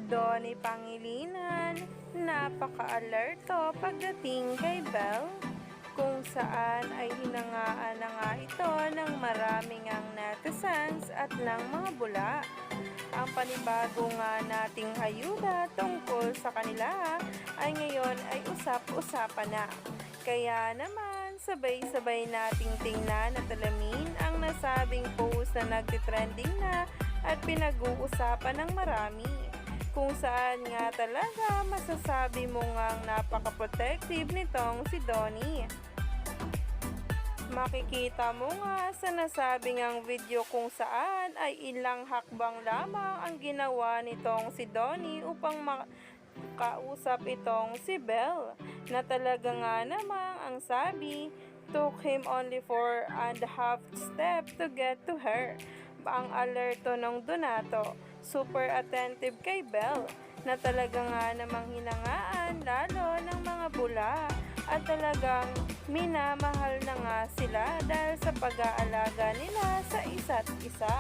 Donnie Pangilinan, napaka-alerto pagdating kay Belle, kung saan ay hinangaan na nga ito ng maraming ang netizens at ng mga bula. Ang panibago nga nating ayuda tungkol sa kanila ay ngayon ay usap-usapan na. Kaya naman, sabay-sabay nating tingnan at alamin ang nasabing post na nagtitrending na at pinag-uusapan ng marami. Kung saan nga talaga masasabi mo ngang napaka-protective nitong si Donnie. Makikita mo nga sa nasabing ang video kung saan ay ilang hakbang lamang ang ginawa nitong si Donnie upang makausap itong si Belle, na talaga nga namang ang sabi, took him only 4.5 steps to get to her. Ang alerto ng Donato, super attentive kay Belle, na talaga nga namang hinangaan lalo ng mga bula at talagang minamahal na nga sila dahil sa pag-aalaga nila sa isa't isa.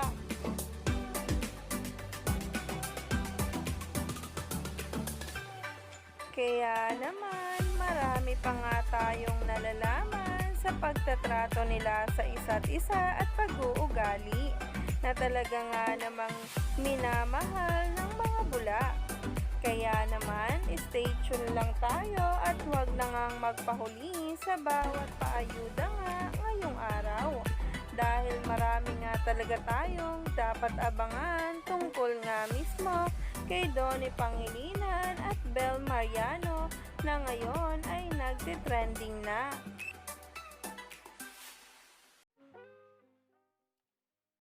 Kaya naman marami pa nga tayong nalalaman sa pagtatrato nila sa isa't isa at pag-uugali, na talaga nga namang minamahal ng mga bula. Kaya naman, stay tuned lang tayo at huwag na ngang magpahuli sa bawat paayuda nga ngayong araw. Dahil marami nga talaga tayong dapat abangan tungkol nga mismo kay Donnie Pangilinan at Belle Mariano na ngayon ay nagtitrending na.